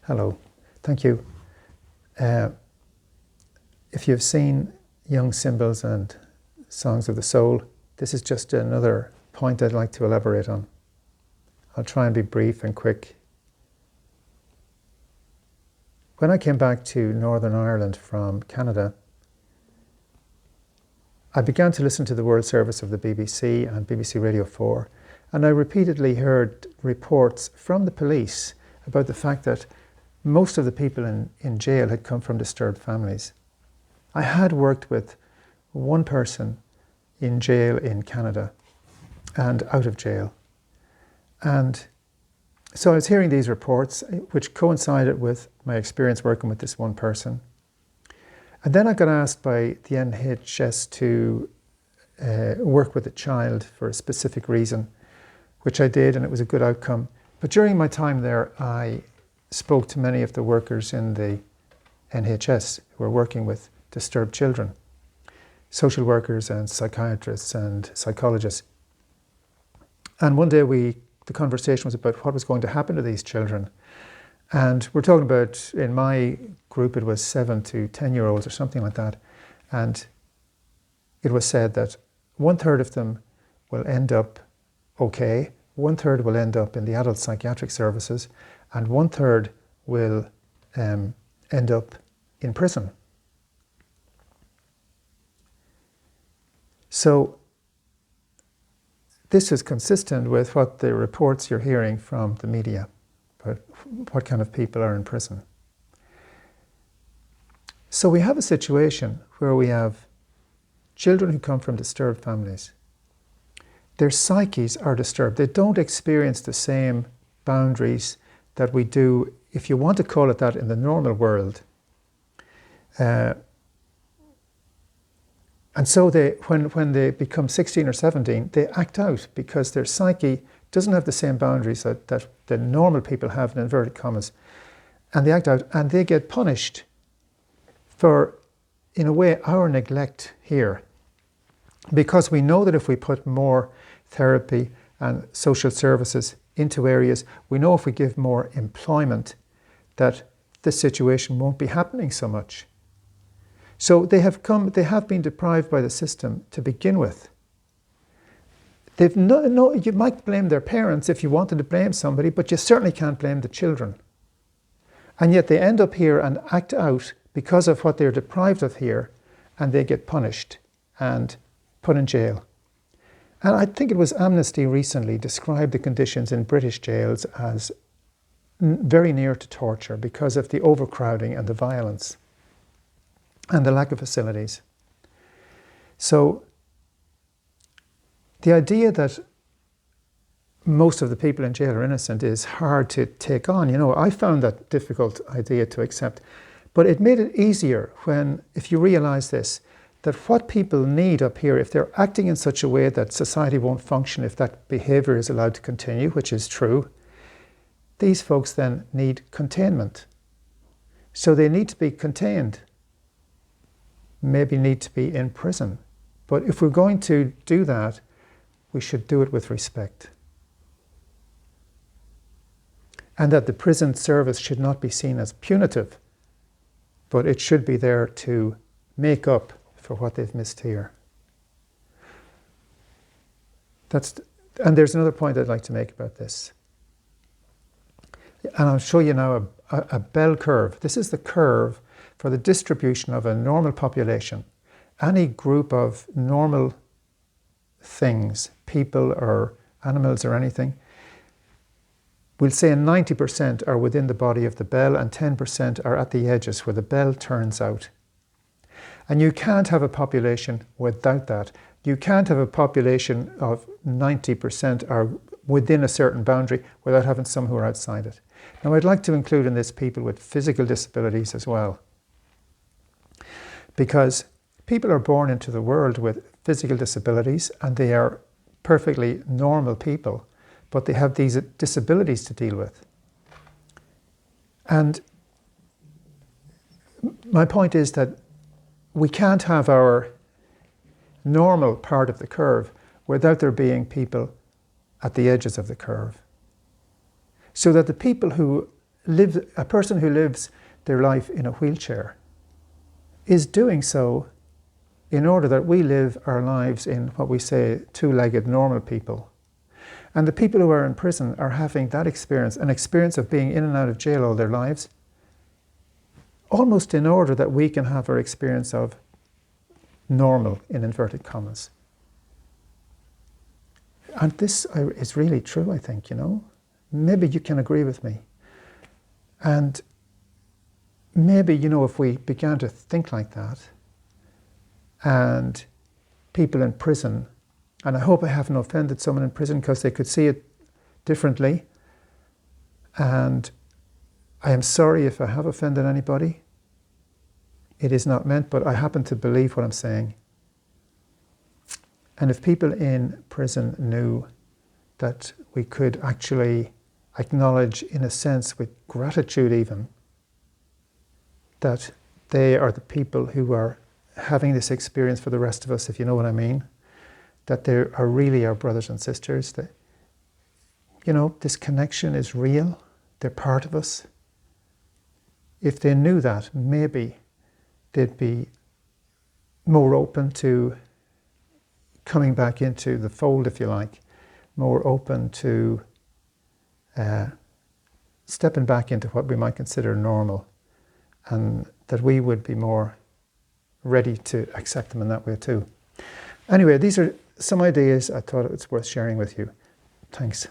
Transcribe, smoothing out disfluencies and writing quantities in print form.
Hello, thank you. If you've seen Young Symbols and Songs of the Soul, this is just another point I'd like to elaborate on. I'll try and be brief and quick. When I came back to Northern Ireland from Canada, I began to listen to the World Service of the BBC and BBC Radio 4, and I repeatedly heard reports from the police about the fact that most of the people in jail had come from disturbed families. I had worked with one person in jail in Canada and out of jail. And so I was hearing these reports, which coincided with my experience working with this one person. And then I got asked by the NHS to work with a child for a specific reason, which I did, and it was a good outcome. But during my time there, I spoke to many of the workers in the NHS who were working with disturbed children, social workers and psychiatrists and psychologists. And one day the conversation was about what was going to happen to these children. And we're talking about, in my group, it was 7 to 10-year-olds or something like that. And it was said that 1/3 of them will end up okay, 1/3 will end up in the adult psychiatric services, and 1/3 will end up in prison. So this is consistent with what the reports you're hearing from the media about what kind of people are in prison. So we have a situation where we have children who come from disturbed families. Their psyches are disturbed. They don't experience the same boundaries that we do, if you want to call it that, in the normal world. And so when they become 16 or 17, they act out because their psyche doesn't have the same boundaries that the normal people have, in inverted commas. And they act out and they get punished for, in a way, our neglect here. Because we know that if we put more therapy and social services into areas, we know if we give more employment that this situation won't be happening so much. So they have been deprived by the system to begin with. You might blame their parents if you wanted to blame somebody, but you certainly can't blame the children. And yet they end up here and act out because of what they're deprived of here, and they get punished and put in jail. And I think it was Amnesty recently described the conditions in British jails as very near to torture because of the overcrowding and the violence and the lack of facilities. So the idea that most of the people in jail are innocent is hard to take on. You know, I found that difficult idea to accept, but it made it easier if you realize this, that what people need up here, if they're acting in such a way that society won't function if that behaviour is allowed to continue, which is true, these folks then need containment. So they need to be contained, maybe need to be in prison. But if we're going to do that, we should do it with respect. And that the prison service should not be seen as punitive, but it should be there to make up for what they've missed here. And there's another point I'd like to make about this. And I'll show you now a bell curve. This is the curve for the distribution of a normal population. Any group of normal things, people or animals or anything, we'll say 90% are within the body of the bell and 10% are at the edges where the bell turns out. And you can't have a population without that. You can't have a population of 90% are within a certain boundary without having some who are outside it. Now, I'd like to include in this people with physical disabilities as well. Because people are born into the world with physical disabilities and they are perfectly normal people, but they have these disabilities to deal with. And my point is that we can't have our normal part of the curve without there being people at the edges of the curve. So that the people who a person who lives their life in a wheelchair is doing so in order that we live our lives in what we say two-legged normal people. And the people who are in prison are having that experience, an experience of being in and out of jail all their lives, almost in order that we can have our experience of normal, in inverted commas. And this is really true, I think, you know. Maybe you can agree with me. And maybe, you know, if we began to think like that, and people in prison, and I hope I haven't offended someone in prison because they could see it differently, and I am sorry if I have offended anybody. It is not meant, but I happen to believe what I'm saying. And if people in prison knew that we could actually acknowledge, in a sense, with gratitude even, that they are the people who are having this experience for the rest of us, if you know what I mean, that they are really our brothers and sisters, that, you know, this connection is real, they're part of us. If they knew that, maybe they'd be more open to coming back into the fold, if you like, more open to stepping back into what we might consider normal, and that we would be more ready to accept them in that way too. Anyway, these are some ideas I thought it was worth sharing with you. Thanks.